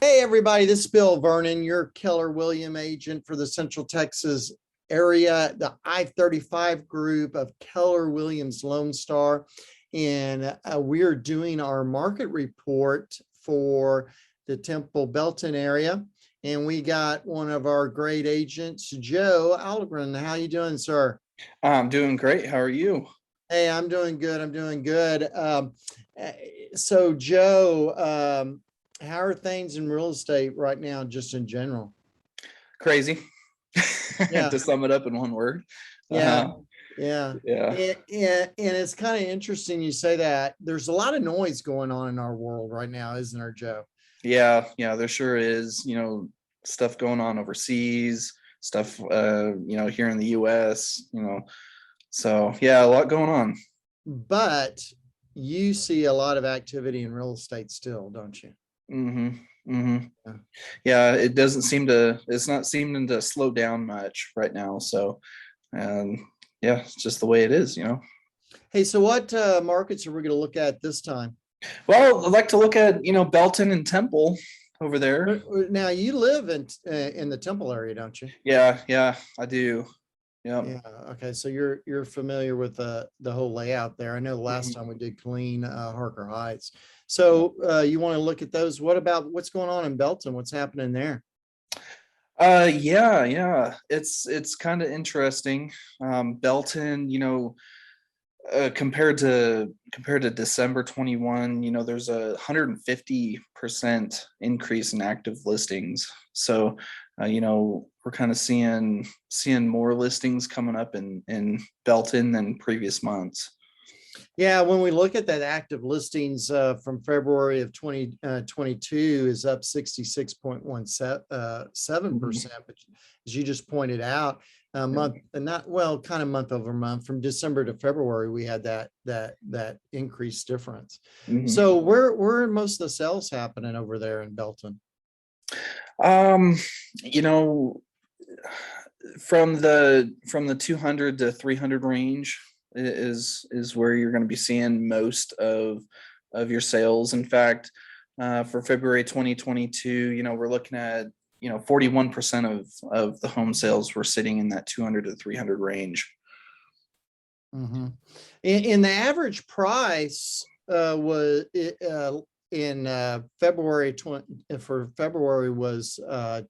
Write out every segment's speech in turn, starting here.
Hey, everybody, this is Bill Vernon, your Keller Williams agent for the Central Texas area, the I-35 group of Keller Williams Lone Star. And we're doing our market report for the Temple Belton area. And we got one of our great agents, Joe Algren. How you doing, sir? I'm doing great. How are you? Hey, I'm doing good. I'm doing good. So, Joe, how are things in real estate right now, just in general? Crazy. Yeah, To sum it up in one word. yeah, Uh, yeah. yeah. And it's kind of interesting you say that. There's a lot of noise going on in our world right now, isn't there, Joe? Yeah. Yeah. There sure is, stuff going on overseas, stuff, here in the US. So yeah, a lot going on. But you see a lot of activity in real estate still, don't you? hmm hmm Yeah. Yeah. It's not seeming to slow down much right now. So, yeah, it's just the way it is. Hey, so what markets are we going to look at this time? Well, I'd like to look at, Belton and Temple over there. Now you live in the Temple area, don't you? Yeah. Yeah, I do. Yeah. Yeah. Okay. So you're familiar with the whole layout there. I know the last time we Mhm. did clean Harker Heights. So you want to look at those. What about what's going on in Belton? What's happening there? Yeah. It's kind of interesting. Belton, compared to December 21, there's 150% increase in active listings. So, we're kind of seeing more listings coming up in Belton than previous months. Yeah, when we look at that active listings from February of 2022 is up 66.17%. But as you just pointed out, month and not well, kind of month over month from December to February, we had that increased difference. Mhm. So where are most of the sales happening over there in Belton? Um, you know, from the 200 to 300 range is where you're going to be seeing most of your sales. In fact, for February 2022, we're looking at 41% of the home sales were sitting in that 200 to 300 range. Mm-hmm. And the average price was in February 20 for February was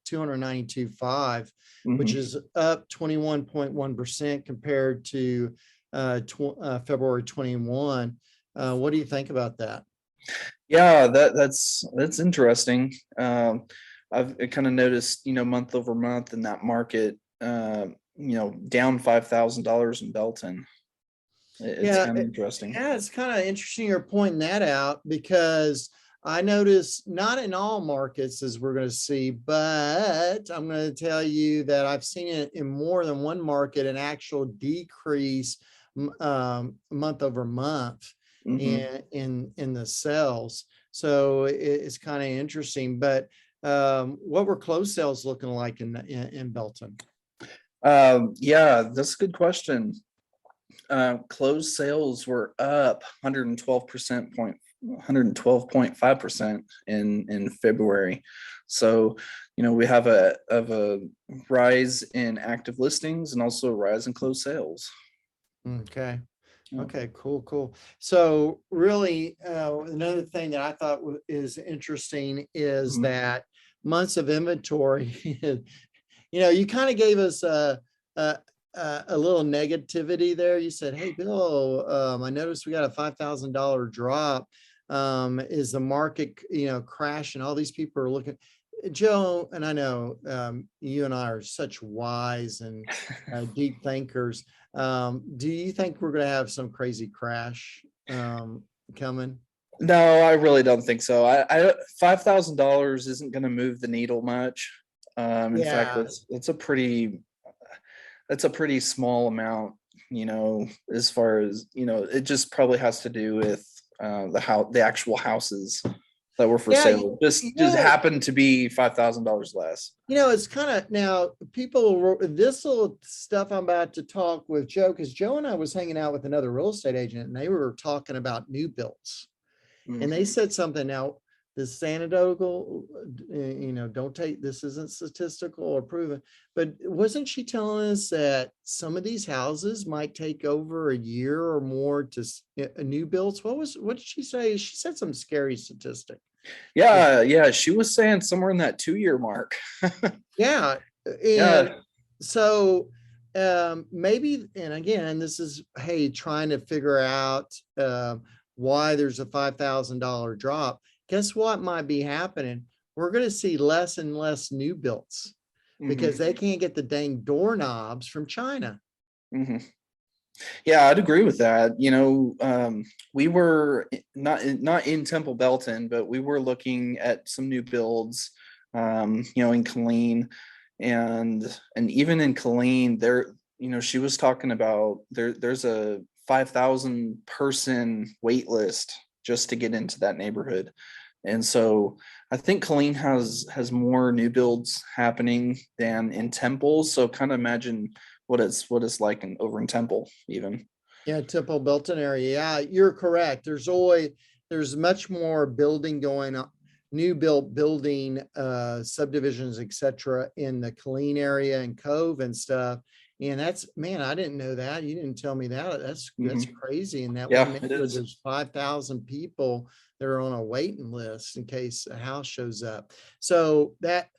292.5, which Mhm. is up 21.1% compared to February 21. What do you think about that? Yeah, that's interesting. I've kind of noticed, month over month in that market, down $5,000 in Belton. It's Yeah, kind of interesting. yeah, it's kind of interesting you're pointing that out because I noticed not in all markets as we're going to see, but I'm going to tell you that I've seen it in more than one market, an actual decrease month over month hmm in the sales. So it's kind of interesting. But what were closed sales looking like in Belton? Yeah, that's a good question. Closed sales were up 112.5% in February. So, we have a rise in active listings and also a rise in closed sales. Okay. Yeah. Okay, cool. So really, another thing that I thought is interesting is Mhm. that months of inventory, you kind of gave us a, a little negativity there. You said, "Hey, Bill, I noticed we got a $5,000 drop. Is the market, crashing? All these people are looking." Joe, and I know you and I are such wise and deep thinkers. Do you think we're going to have some crazy crash coming? No, I really don't think so. I $5,000 isn't going to move the needle much. In fact, Yeah, that's a pretty small amount, as far as, it just probably has to do with the actual houses that were for yeah. sale. Just happened to be $5,000 less. It's kind of now this little stuff I'm about to talk with Joe, because Joe and I was hanging out with another real estate agent and they were talking about new builds. And Mhm. they said something now, this anecdotal, don't take, this isn't statistical or proven, but wasn't she telling us that some of these houses might take over a year or more to new builds? What did she say? She said some scary statistic. Yeah, yeah, she was saying somewhere in that 2 year mark. Yeah. And Yeah. so maybe, and again, this is, hey, trying to figure out why there's a $5,000 drop. Guess what might be happening? We're going to see less and less new builds because Hmm. they can't get the dang doorknobs from China. Hmm. Yeah, I'd agree with that. We were not in Temple Belton, but we were looking at some new builds, in Killeen, and even in Killeen, there, she was talking about there's a 5,000 person wait list just to get into that neighborhood. And so I think Killeen has more new builds happening than in Temple. So kind of imagine what it's like over in Temple even. Yeah, Temple Belton area. Yeah, you're correct. There's much more building going on, new built building, subdivisions, etc., in the Killeen area and Cove and stuff. And that's, man, I didn't know that. You didn't tell me that. That's Hmm. crazy. In that one Yeah, it neighborhood, is. there's 5,000 people that are on a waiting list in case a house shows up. So that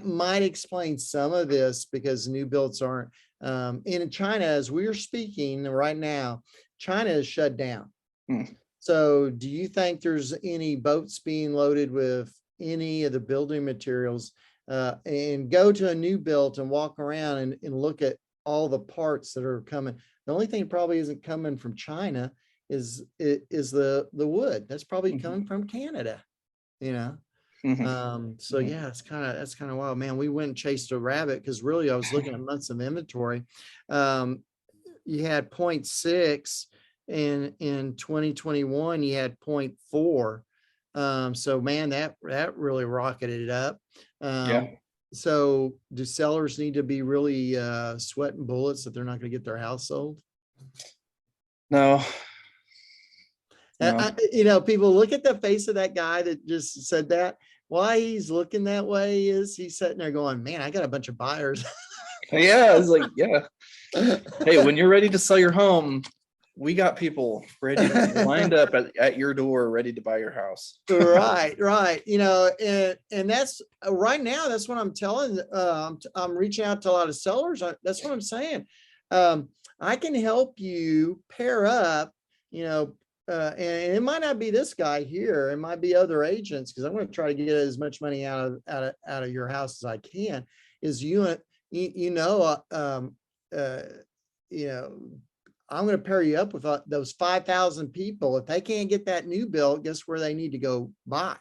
might explain some of this because new builds aren't. In China, as we're speaking right now, China is shut down. Hmm. So do you think there's any boats being loaded with any of the building materials? And go to a new build and walk around and look at all the parts that are coming. The only thing probably isn't coming from China is the wood. That's probably Hmm. coming from Canada, you know? Hmm. So Hmm. yeah, that's kind of wild, man. We went and chased a rabbit because really I was looking at months of inventory. Um, you had point 0.6 in 2021, you had point 0.4. So man, that really rocketed it up. Yeah. So do sellers need to be really sweating bullets that they're not going to get their house sold? No, no. People look at the face of that guy that just said that. Why he's looking that way is he's sitting there going, man, I got a bunch of buyers. Yeah, it's like, yeah. Hey, when you're ready to sell your home, we got people ready, lined up at your door, ready to buy your house. Right, right. And that's right now, that's what I'm telling. I'm reaching out to a lot of sellers. That's what I'm saying. Um, I can help you pair up, you know, and it might not be this guy here. It might be other agents because I'm going to try to get as much money out of your house as I can. Is you know, uh, you know, I'm going to pair you up with those 5,000 people. If they can't get that new bill, guess where they need to go buy?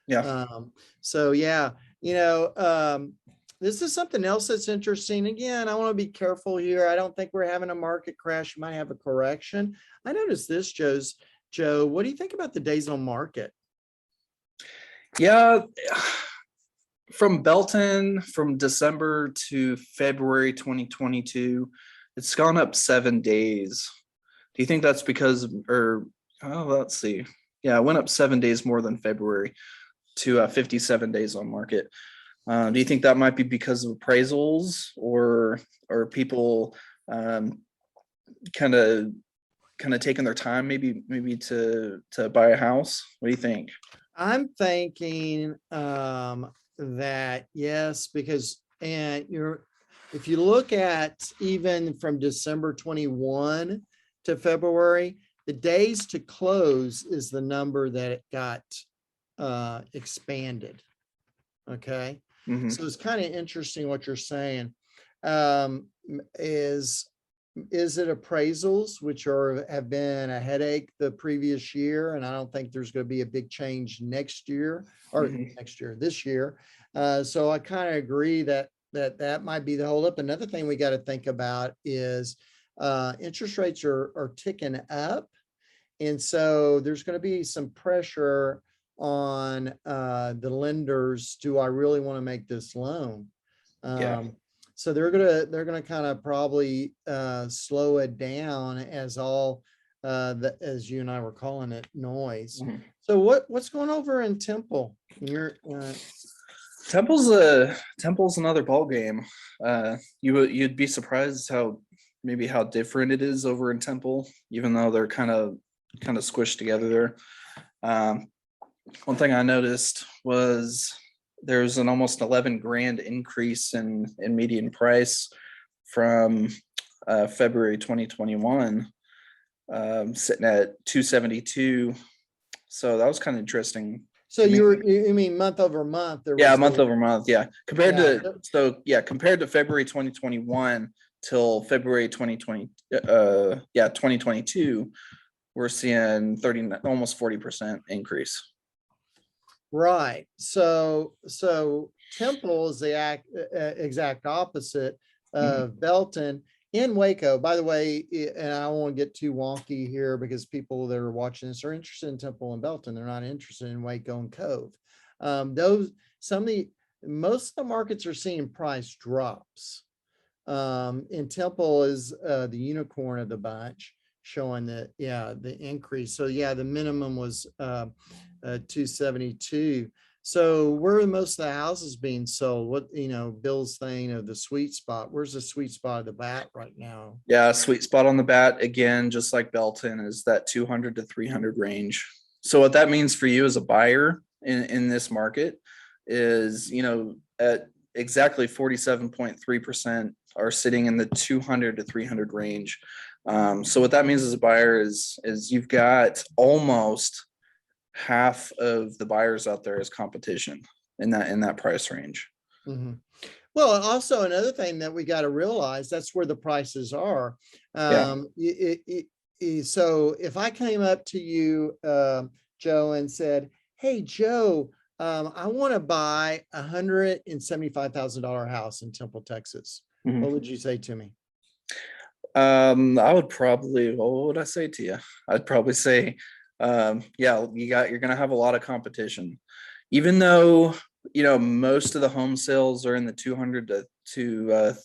Yeah. Um, so yeah, you know, um, this is something else that's interesting. Again, I want to be careful here. I don't think we're having a market crash. You might have a correction. I noticed this, Joe, what do you think about the days on market? Yeah. From Belton, from December to February 2022, it's gone up 7 days. Do you think that's because, or let's see. Yeah, it went up 7 days more than February to 57 days on market. Do you think that might be because of appraisals or people kind of taking their time maybe to buy a house? What do you think? I'm thinking that yes, because and you're if you look at even from December 21 to February, the days to close is the number that it got expanded. Okay. Hmm. So it's kind of interesting what you're saying. Um, is is it appraisals, which have been a headache the previous year, and I don't think there's going to be a big change Hmm. this year. So I kind of agree that might be the holdup. Another thing we got to think about is interest rates are ticking up, and so there's going to be some pressure on the lenders. Do I really want to make this loan? Yeah. So they're gonna kind of probably slow it down as all that, as you and I were calling it, noise. Mhm. So what's going over in Temple? You're Temple's another ball game. You'd be surprised how different it is over in Temple, even though they're kind of squished together there. Um, One thing I noticed was there's an almost 11 grand increase in median price from February 2021, sitting at 272. So that was kind of interesting so to me. you mean month over month there Yeah, was month over month. Yeah, yeah. compared to February 2021 till February 2020, 2022, we're seeing 30, almost 40% increase. Right. So Temple is the exact opposite Mhm. of Belton in Waco. By the way, and I don't want to get too wonky here because people that are watching this are interested in Temple and Belton. They're not interested in Waco and Cove. Those some of the Most of the markets are seeing price drops. And Temple is the unicorn of the bunch, showing that, yeah, the increase. So yeah, the minimum was 272. So where are most of the houses being sold? What, Bill's saying of the sweet spot. Where's the sweet spot of the bat right now? Yeah, sweet spot on the bat again, just like Belton, is that 200 to 300 range. So what that means for you as a buyer in this market is, at exactly 47.3% are sitting in the 200 to 300 range. So what that means as a buyer is you've got almost half of the buyers out there as competition in that price range. Mhm. Well, also another thing that we got to realize, that's where the prices are. Yeah. So if I came up to you, Joe, and said, "Hey, Joe, I want to buy $175,000 house in Temple, Texas," what Mhm. would you say to me? I would probably, what would I say to you? I'd probably say, yeah, you're gonna have a lot of competition, even though most of the home sales are in the 200 to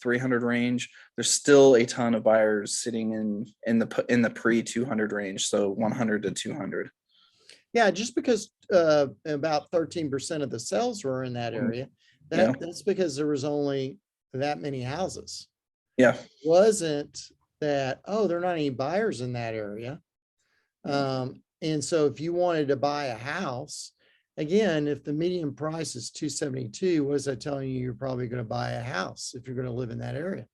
300 range. There's still a ton of buyers sitting in the pre 200 range, so 100 to 200. Yeah, just because about 13% of the sales were in that Mhm. area, Yeah, that's because there was only that many houses. yeah, Wasn't that, oh, there are not any buyers in that area. yeah, And so if you wanted to buy a house, again, if the median price is 272, what is that telling you? You're probably going to buy a house if you're going to live in that area.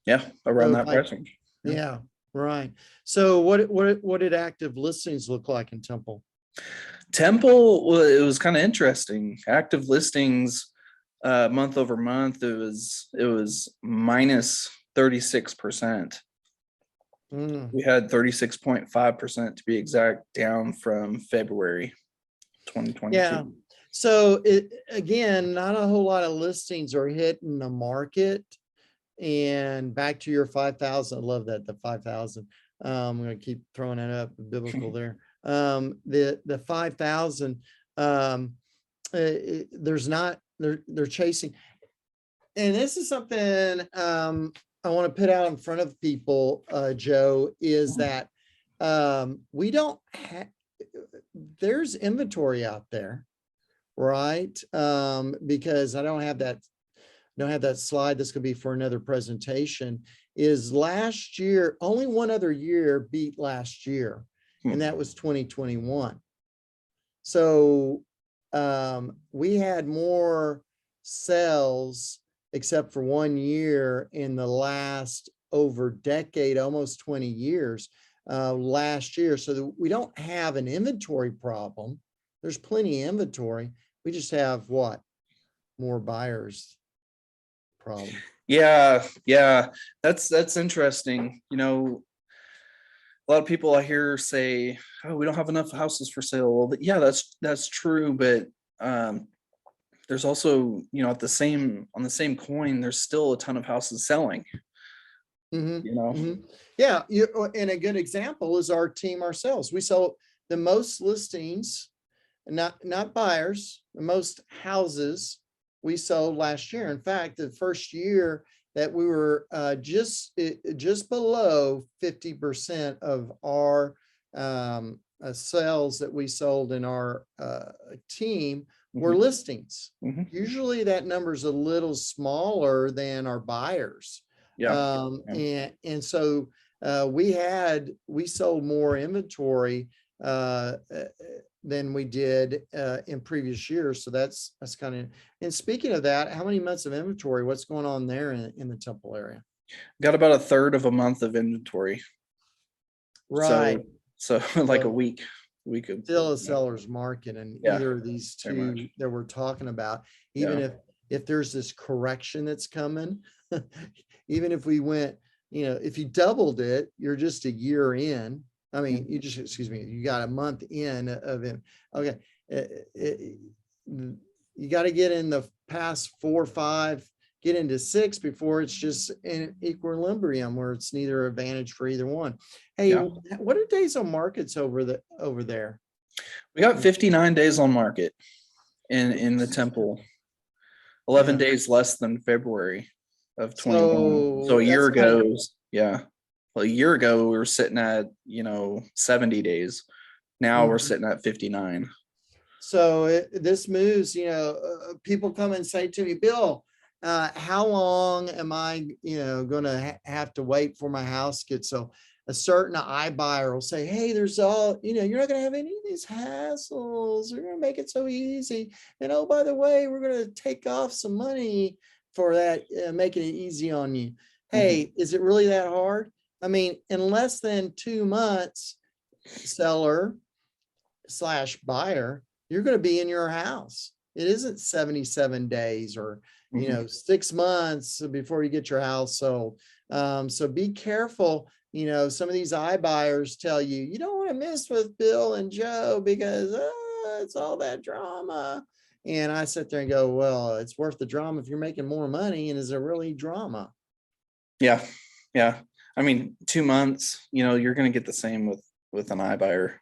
yeah, around So that like, price range. Yeah. yeah, right. So what did active listings look like in Temple? Temple, well, it was kind of interesting. Active listings, month over month, it was minus 36%. Mm. We had 36.5% to be exact, down from February Yeah. 2022. So it, again, not a whole lot of listings are hitting the market. And back to your 5,000, I love that, the 5,000. I'm going to keep throwing it up, biblical there. The 5,000, there's not, they're chasing. And this is something I want to put out in front of people, Joe, is that we don't have, there's inventory out there, right? Because I don't have that slide. This could be for another presentation. Is last year, only one other year beat last year, and that was 2021. So we had more sales, except for 1 year in the last over decade, almost 20 years, last year. So we don't have an inventory problem. There's plenty of inventory. We just have what? More buyers problem. Yeah, that's interesting. A lot of people I hear say, "Oh, we don't have enough houses for sale." Well, yeah, that's true, but there's also, on the same coin, there's still a ton of houses selling. Mhm, You know, mhm. Yeah, and a good example is our team ourselves. We sold the most listings, not buyers, the most houses we sold last year. In fact, the first year that we were just below 50% of our sales that we sold in our team were Mhm. listings. Mhm. Usually that number is a little smaller than our buyers. Yeah. Yeah. And so we sold more inventory than we did in previous years. So that's kind of, and speaking of that, how many months of inventory, what's going on there in the Temple area? Got about a third of a month of inventory. Right. So, so like a So week of, still a seller's market in yeah, either of these very much. two that we're talking about, even Yeah. if there's this correction that's coming, even if we went, if you doubled it, you're just a year in. I mean, you just, excuse me, you got a month in of it. Okay. You got to get in the past 4 or 5, get into 6 before it's just in equilibrium where it's neither advantage for either one. Hey, Yeah. what are days on markets over there? We got 59 days on market in the Temple. 11 Yeah. days less than February of 21. So So a year that's kind of, ago, yeah. Well, a year ago we were sitting at 70 days. Now we're sitting at 59. so this moves, people come and say to me, Bill, how long am I, going to have to wait for my house gets so a certain iBuyer will say, hey, there's all, you're not going to have any of these hassles. We're going to make it so easy. And oh, by the way, we're going to take off some money for that, making it easy on you. Hey, is it really that hard? I mean, in less than 2 months, seller / buyer, you're going to be in your house. It isn't 77 days or, 6 months before you get your house sold. So be careful. Some of these iBuyers tell you, you don't want to mess with Bill and Joe because it's all that drama. And I sit there and go, well, it's worth the drama if you're making more money. And is it really drama? Yeah. Yeah. I mean, 2 months, you're going to get the same with an iBuyer,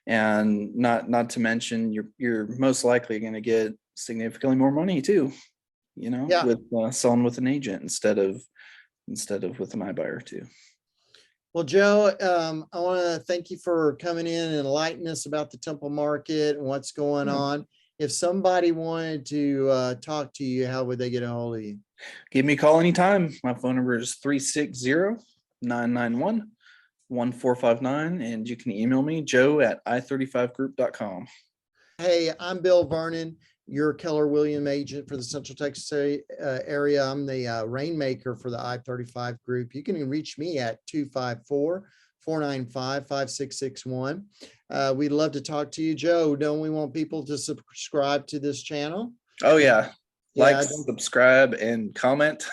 and not to mention you're most likely going to get significantly more money too, Yeah. with selling with an agent instead of with an iBuyer too. Well, Joe, I want to thank you for coming in and enlightening us about the Temple market and what's going on. If somebody wanted to talk to you, how would they get a hold of you? Give me a call anytime. My phone number is 360-991-1459, and you can email me, joe@i35group.com. Hey, I'm Bill Vernon, your Keller Williams agent for the Central Texas area. I'm the rainmaker for the I-35 group. You can reach me at 254-495-5661. We'd love to talk to you, Joe. Don't we want people to subscribe to this channel? Oh yeah. Like, Yeah, subscribe, and comment.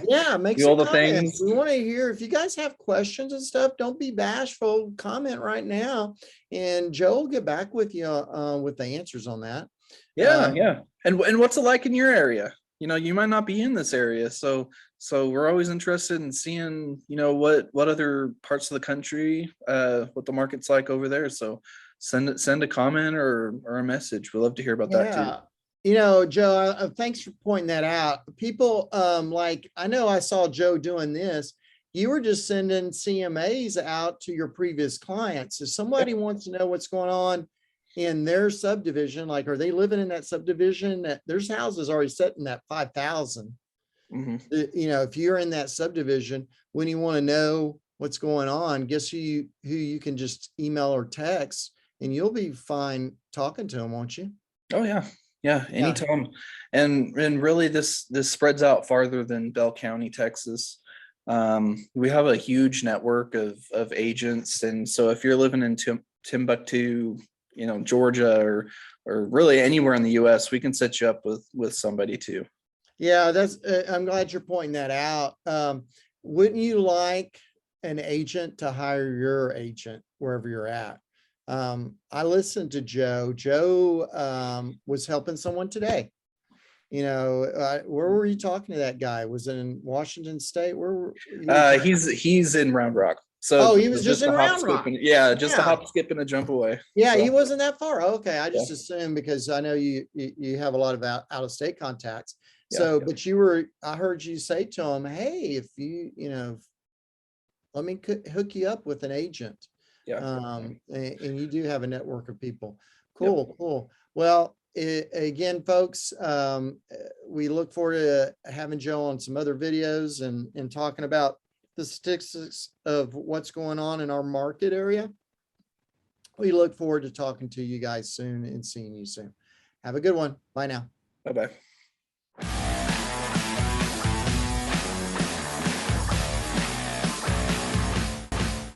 yeah, make Do all some the comments. things. We want to hear if you guys have questions and stuff. Don't be bashful. Comment right now, and Joe will get back with you with the answers on that. Yeah, yeah. And what's it like in your area? You might not be in this area, so we're always interested in seeing, what other parts of the country, what the market's like over there. So send a comment or a message. We'd love to hear about that too. Yeah. Joe, thanks for pointing that out. People, like, I know I saw Joe doing this. You were just sending CMAs out to your previous clients. If somebody wants to know what's going on in their subdivision, like, are they living in that subdivision that there's houses already set in that 5,000? If you're in that subdivision, when you want to know what's going on, guess who you can just email or text, and you'll be fine talking to them, won't you? Oh yeah. Yeah, anytime. And really this spreads out farther than Bell County, Texas. We have a huge network of agents. And so if you're living in Timbuktu, Georgia, or really anywhere in the US, we can set you up with somebody too. Yeah, I'm glad you're pointing that out. Wouldn't you like an agent to hire your agent wherever you're at? I listened to Joe. Joe was helping someone today. Where were you talking to that guy? Was it in Washington State? He's in Round Rock. So he was just in a hop, Round skip, Rock. and just a hop, skip, and a jump away. Yeah, So he wasn't that far. Okay, I just yeah. assumed because I know you have a lot of out of state contacts. Yeah. So, but I heard you say to him, hey, if let me hook you up with an agent. Yeah. And you do have a network of people. Yep. Cool, cool. Well, again, folks, we look forward to having Joe on some other videos and talking about the statistics of what's going on in our market area. We look forward to talking to you guys soon and seeing you soon. Have a good one. Bye now. Bye bye.